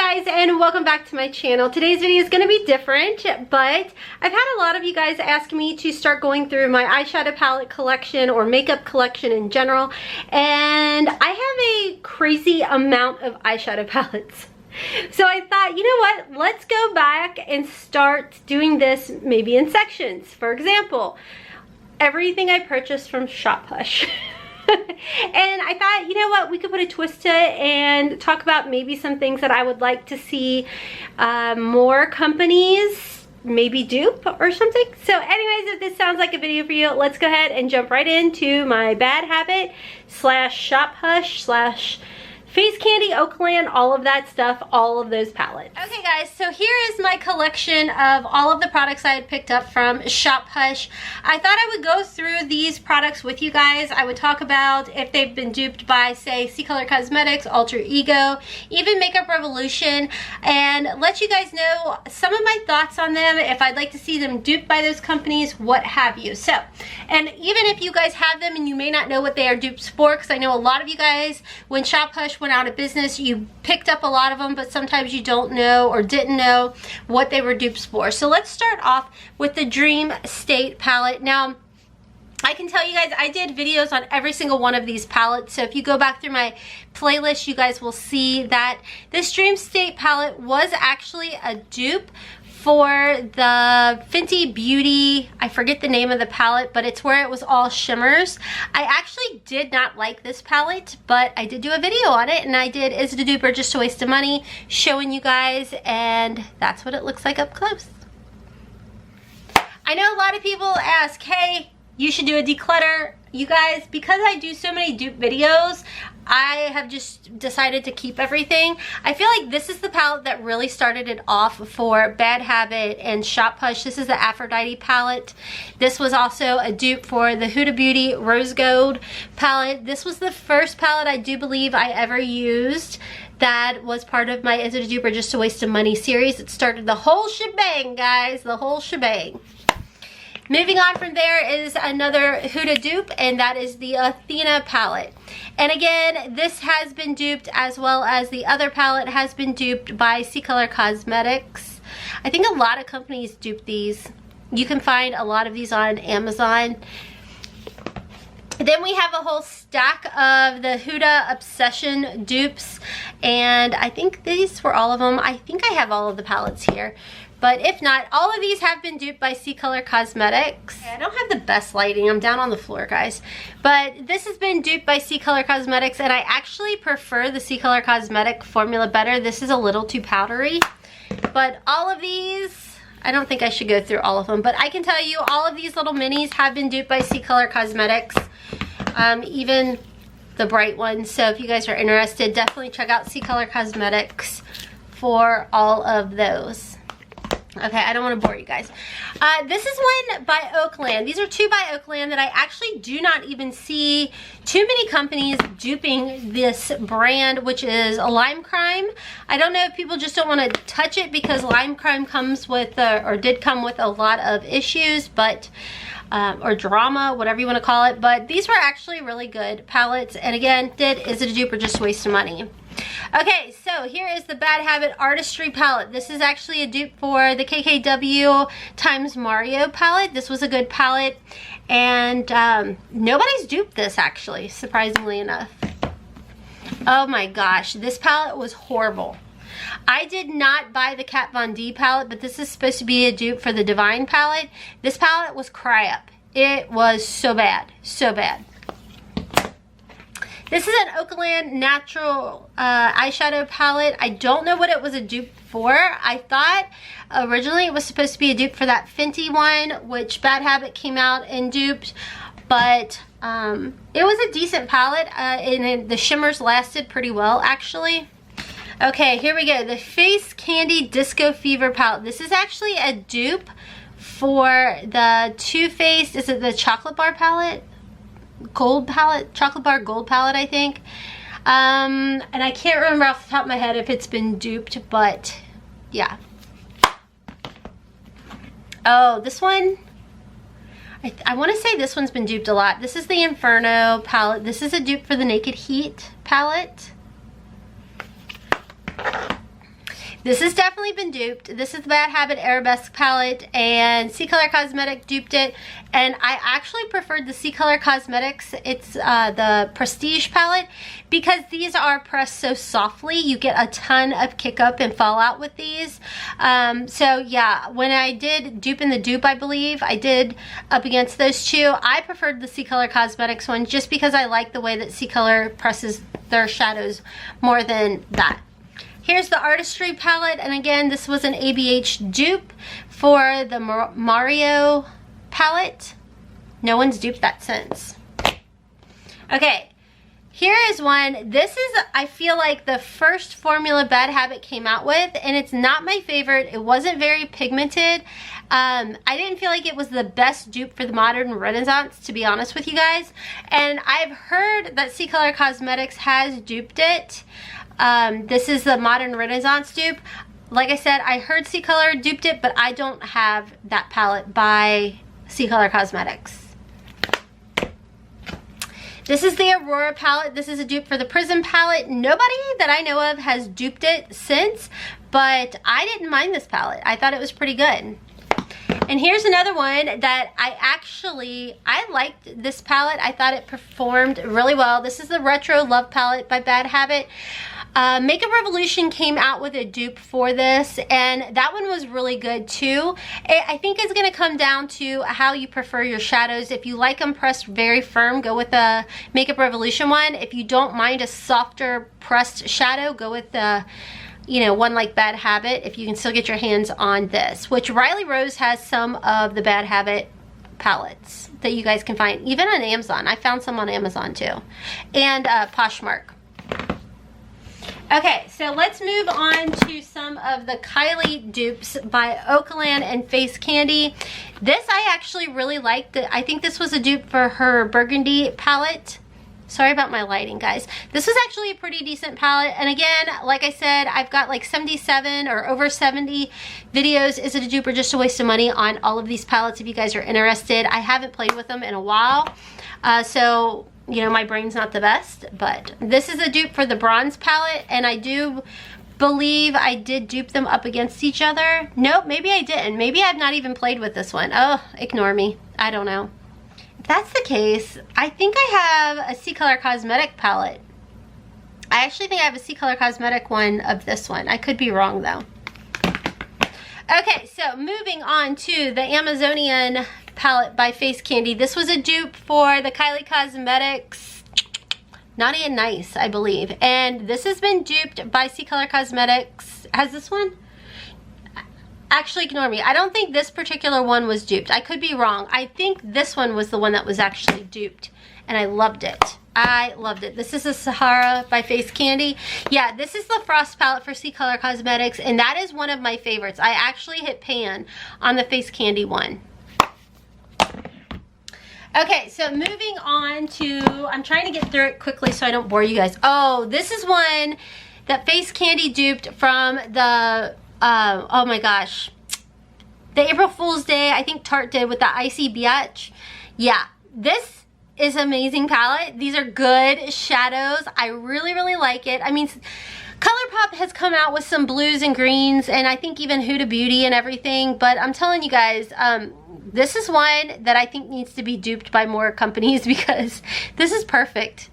guys, and welcome back to my channel. Today's video is going to be different, but I've had a lot of you guys ask me to start going through my eyeshadow palette collection or makeup collection in general, and I have a crazy amount of eyeshadow palettes. So I thought, you know what, let's go back and start doing this maybe in sections. For example, everything I purchased from ShopHush. And I thought, you know what, we could put a twist to it and talk about maybe some things that I would like to see more companies maybe dupe or something. So anyways, if this sounds like a video for you, let's go ahead and jump right into my bad habit slash ShopHush slash Face Candy, Oakland, all of that stuff, all of those palettes. Okay guys, so here is my collection of all of the products I had picked up from ShopHush. I thought I would go through these products with you guys. I would talk about if they've been duped by, say, C-Color Cosmetics, Alter Ego, even Makeup Revolution, and let you guys know some of my thoughts on them, if I'd like to see them duped by those companies, what have you. So, and even if you guys have them and you may not know what they are dupes for, because I know a lot of you guys, when ShopHush went out of business, you picked up a lot of them, but sometimes you don't know or didn't know what they were dupes for. So let's start off with the Dream State palette. Now, I can tell you guys, I did videos on every single one of these palettes, so if you go back through my playlist, you guys will see that this Dream State palette was actually a dupe for the Fenty Beauty, I forget the name of the palette, but it's where it was all shimmers. I actually did not like this palette, but I did do a video on it, and I did Is It a Dupe or Just a Waste of Money, showing you guys, and that's what it looks like up close. I know a lot of people ask, hey, you should do a declutter. You guys, because I do so many dupe videos, I have just decided to keep everything. I feel like this is the palette that really started it off for Bad Habit and ShopHush. This is the Aphrodite palette. This was also a dupe for the Huda Beauty Rose Gold palette. This was the first palette I do believe I ever used that was part of my Is It a Dupe or Just a Waste of Money series. It started the whole shebang, guys, the whole shebang. Moving on from there is another Huda dupe, and that is the Athena palette. And again, this has been duped, as well as the other palette has been duped by C-Color Cosmetics. I think a lot of companies dupe these. You can find a lot of these on Amazon. Then we have a whole stack of the Huda Obsession dupes, and I think these were all of them. I think I have all of the palettes here. But if not, all of these have been duped by C-Color Cosmetics. I don't have the best lighting. I'm down on the floor, guys. But this has been duped by C-Color Cosmetics, and I actually prefer the C-Color Cosmetic formula better. This is a little too powdery. But all of these, I don't think I should go through all of them, but I can tell you all of these little minis have been duped by C-Color Cosmetics. Even the bright ones. So if you guys are interested, definitely check out C-Color Cosmetics for all of those. Okay, I don't want to bore you guys. This is one by Oakland. These are two by Oakland that I actually do not even see too many companies duping this brand, which is Lime Crime. I don't know if people just don't want to touch it because Lime Crime comes with, or did come with a lot of issues, but or drama, whatever you want to call it. But these were actually really good palettes. And again, Is It a Dupe or Just a Waste of Money? Okay, so here is the Bad Habit Artistry palette. This is actually a dupe for the KKW times Mario palette. This was a good palette, and nobody's duped this actually, surprisingly enough. Oh my gosh, this palette was horrible. I did not buy the Kat Von D palette, but this is supposed to be a dupe for the Divine palette. This palette was cry up. It was so bad, so bad. This is an Oakland natural eyeshadow palette. I don't know what it was a dupe for. I thought originally it was supposed to be a dupe for that Fenty one, which Bad Habit came out and duped, but it was a decent palette, and the shimmers lasted pretty well, actually. Okay, here we go. The Face Candy Disco Fever palette. This is actually a dupe for the Too Faced, is it the Chocolate Bar palette? Gold palette, Chocolate Bar Gold palette, I think. And I can't remember off the top of my head if it's been duped, but yeah. Oh, this one, I want to say this one's been duped a lot. This is the Inferno palette. This is a dupe for the Naked Heat palette. This has definitely been duped. This is the Bad Habit Arabesque palette, and C Color Cosmetic duped it, and I actually preferred the C Color Cosmetics. It's the Prestige palette, because these are pressed so softly. You get a ton of kick up and fallout with these. So yeah, when I did dupe in the dupe, I believe I did up against those two. I preferred the C Color Cosmetics one just because I like the way that C Color presses their shadows more than that. Here's the Artistry palette, and again, this was an ABH dupe for the Mario palette. No one's duped that since. Okay, here is one. This is, I feel like, the first formula Bad Habit came out with, and it's not my favorite. It wasn't very pigmented. I didn't feel like it was the best dupe for the modern renaissance, to be honest with you guys. And I've heard that C Color Cosmetics has duped it. This is the modern renaissance dupe. Like I said, I heard C Color duped it, but I don't have that palette by C Color Cosmetics. This is the Aurora palette. This is a dupe for the Prism palette. Nobody that I know of has duped it since, but I didn't mind this palette. I thought it was pretty good. And here's another one that I liked this palette. I thought it performed really well. This is the Retro Love palette by Bad Habit. Makeup Revolution came out with a dupe for this, and that one was really good too. I think it's going to come down to how you prefer your shadows. If you like them pressed very firm, go with the Makeup Revolution one. If you don't mind a softer pressed shadow, go with the, you know, one like Bad Habit, if you can still get your hands on this, which Riley Rose has some of the Bad Habit palettes that you guys can find, even on Amazon. I found some on Amazon too. And Poshmark. Okay, so let's move on to some of the Kylie dupes by Oakland and Face Candy. This I actually really liked. I think this was a dupe for her Burgundy palette. Sorry about my lighting, guys. This was actually a pretty decent palette. And again, like I said, I've got like 77 or over 70 videos. Is it a dupe or just a waste of money on all of these palettes if you guys are interested. I haven't played with them in a while. So, you know, my brain's not the best. But this is a dupe for the Bronze palette. And I do believe I did dupe them up against each other. Nope, maybe I didn't. Maybe I've not even played with this one. Oh, ignore me. I don't know. That's the case, I think I have a C Color Cosmetic palette. I actually think I have a C Color Cosmetic one of this one. I could be wrong though. Okay, so moving on to the Amazonian palette by Face Candy. This was a dupe for the Kylie Cosmetics Naughty and Nice, I believe. And this has been duped by C Color Cosmetics. Has this one? Actually, ignore me. I don't think this particular one was duped. I could be wrong. I think this one was the one that was actually duped, and I loved it. I loved it. This is the Sahara by Face Candy. Yeah, this is the Frost palette for C Color Cosmetics, and that is one of my favorites. I actually hit pan on the Face Candy one. Okay, so moving on to, I'm trying to get through it quickly so I don't bore you guys. Oh, this is one that Face Candy duped from the oh my gosh, the April Fool's Day, I think Tarte did with the Icy Biatch. Yeah, this is amazing palette. These are good shadows. I really, really like it. I mean, ColourPop has come out with some blues and greens, and I think even Huda Beauty and everything, but I'm telling you guys, this is one that I think needs to be duped by more companies because this is perfect.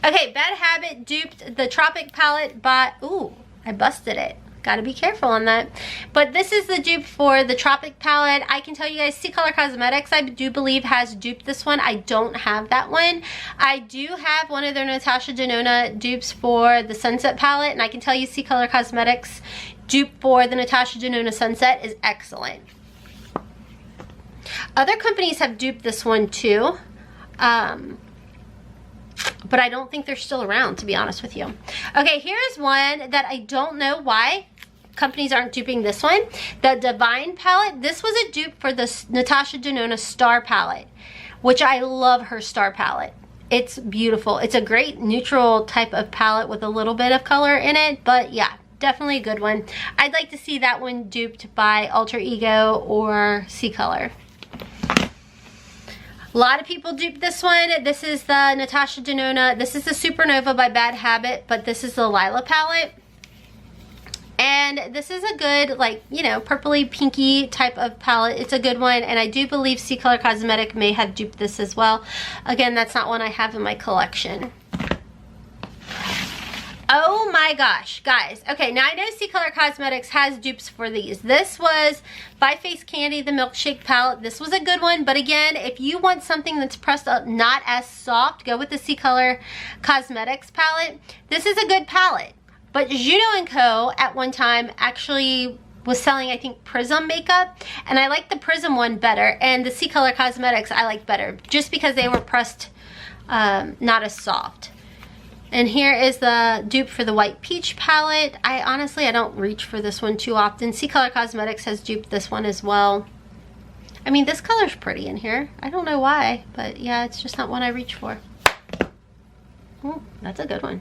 Okay, Bad Habit duped the Tropic Palette by, ooh, I busted it. Gotta be careful on that. But this is the dupe for the Tropic Palette. I can tell you guys, C Color Cosmetics, I do believe, has duped this one. I don't have that one. I do have one of their Natasha Denona dupes for the Sunset Palette, and I can tell you C Color Cosmetics dupe for the Natasha Denona Sunset is excellent. Other companies have duped this one too. But I don't think they're still around, to be honest with you. Okay, here's one that I don't know why companies aren't duping this one. The Divine palette. This was a dupe for the Natasha Denona Star palette, which I love her Star palette. It's beautiful. It's a great neutral type of palette with a little bit of color in it, but yeah, definitely a good one. I'd like to see that one duped by Alter Ego or C Color. A lot of people duped this one. This is the Natasha Denona. This is the Supernova by Bad Habit, but this is the Lila palette. And this is a good, like, you know, purpley pinky type of palette. It's a good one, and I do believe C Color Cosmetic may have duped this as well. Again, that's not one I have in my collection. Oh my gosh, guys. Okay, now I know C Color Cosmetics has dupes for these. This was by Face Candy, the Milkshake Palette. This was a good one, but again, if you want something that's pressed up, not as soft, go with the C Color Cosmetics palette. This is a good palette, but Juno & Co. at one time actually was selling, I think, Prism makeup, and I like the Prism one better, and the C Color Cosmetics I like better, just because they were pressed not as soft. And here is the dupe for the White Peach palette. I don't reach for this one too often. C Color Cosmetics has duped this one as well. I mean, this color's pretty in here. I don't know why, but yeah, it's just not one I reach for. Ooh, that's a good one.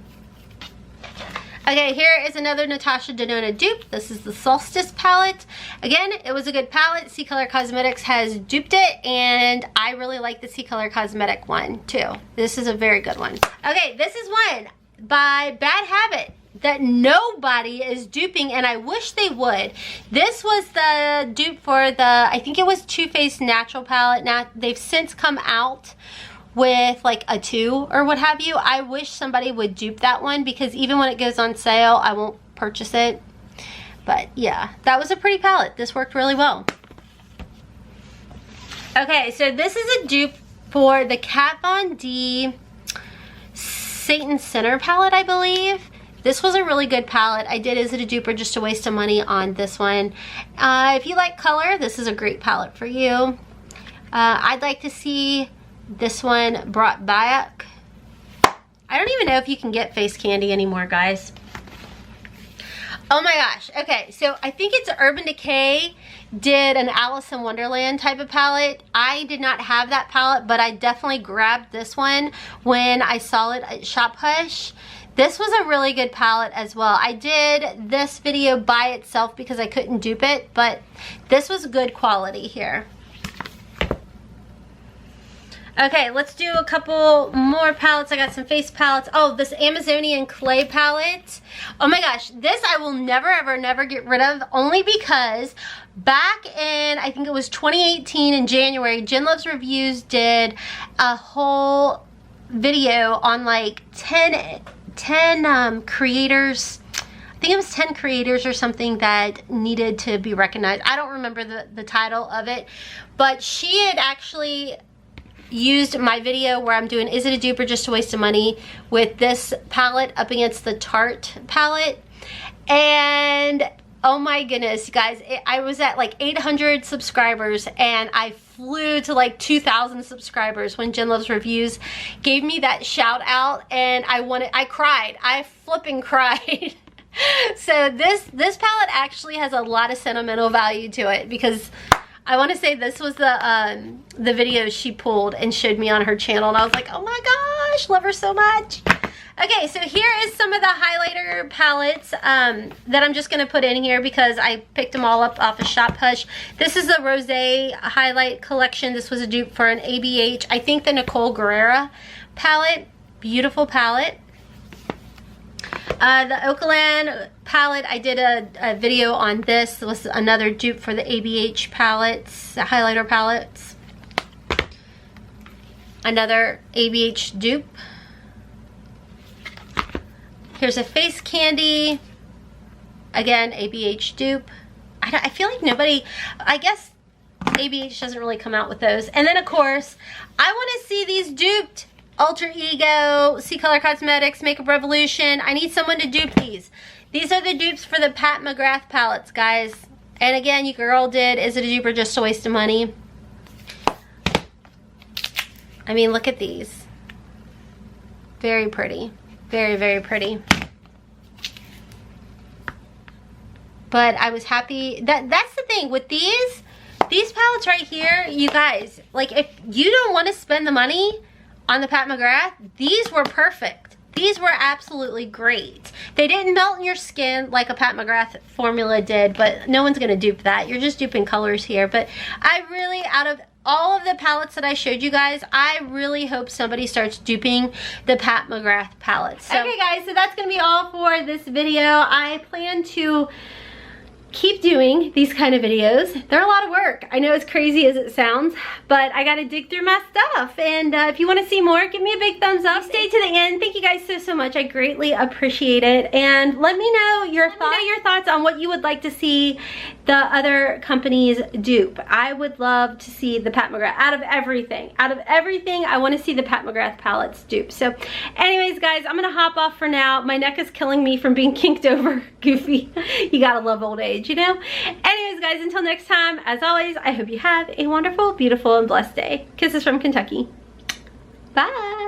Okay, here is another Natasha Denona dupe. This is the Solstice palette. Again, it was a good palette. C Color Cosmetics has duped it, and I really like the C Color Cosmetic one too. This is a very good one. Okay, this is one by Bad Habit that nobody is duping, and I wish they would. This was the dupe for the, I think it was Too Faced Natural palette. Now, they've since come out with like a 2 or what have you. I wish somebody would dupe that one, because even when it goes on sale, I won't purchase it. But yeah, that was a pretty palette. This worked really well. Okay, so this is a dupe for the Kat Von D Satan Center palette, I believe. This was a really good palette. I did Is It a Dupe or Just a Waste of Money on this one. If you like color, this is a great palette for you. I'd like to see this one brought back. I don't even know if you can get Face Candy anymore, guys. Oh my gosh. Okay, so I think it's Urban Decay did an Alice in Wonderland type of palette. I did not have that palette, but I definitely grabbed this one when I saw it at ShopHush. This was a really good palette as well. I did this video by itself because I couldn't dupe it, but this was good quality here. Okay, let's do a couple more palettes. I got some face palettes. Oh, this Amazonian Clay palette. Oh my gosh, this I will never, ever, never get rid of, only because back in, I think it was 2018 in January, Jen Loves Reviews did a whole video on like 10 creators. I think it was 10 creators or something that needed to be recognized. I don't remember the title of it, but she had actually used my video where I'm doing Is It a Dupe or Just a Waste of Money with this palette up against the Tarte palette. And oh my goodness, guys, I was at like 800 subscribers, and I flew to like 2,000 subscribers when Jen Loves Reviews gave me that shout out, and I cried. I flipping cried. So this palette actually has a lot of sentimental value to it, because I want to say this was the video she pulled and showed me on her channel, and I was like, oh my gosh, love her so much. Okay, so here is some of the highlighter palettes that I'm just going to put in here because I picked them all up off of ShopHush. This is the Rosé Highlight Collection. This was a dupe for an ABH. I think the Nicole Guerrera palette. Beautiful palette. The Oakland palette, I did a video on this. This was another dupe for the ABH palettes, the highlighter palettes. Another ABH dupe. Here's a Face Candy. Again, ABH dupe. I feel like nobody, I guess ABH doesn't really come out with those. And then of course, I want to see these duped. Alter Ego, C Color Cosmetics, Makeup Revolution. I need someone to dupe these. These are the dupes for the Pat McGrath palettes, guys. And again, you girl did Is It a Dupe or Just a Waste of Money? I mean, look at these. Very pretty. Very, very pretty. But I was happy. That's the thing with these palettes right here, you guys. Like, if you don't want to spend the money on the Pat McGrath, these were perfect. These were absolutely great. They didn't melt in your skin like a Pat McGrath formula did, but no one's gonna dupe that. You're just duping colors here. But I really, out of all of the palettes that I showed you guys, I really hope somebody starts duping the Pat McGrath palettes. So, okay guys, so that's gonna be all for this video. I plan to keep doing these kind of videos. They're a lot of work. I know, as crazy as it sounds, but I gotta dig through my stuff. And if you want to see more, give me a big thumbs up. Stay to the end. Thank you guys so much. I greatly appreciate it. And let me know your thoughts on what you would like to see the other companies dupe. I would love to see the Pat McGrath. Out of everything, I want to see the Pat McGrath palettes dupe. So anyways guys, I'm gonna hop off for now. My neck is killing me from being kinked over. Goofy. You gotta love old age, you know? Anyways guys, until next time, as always, I hope you have a wonderful, beautiful, and blessed day. Kisses from Kentucky. Bye.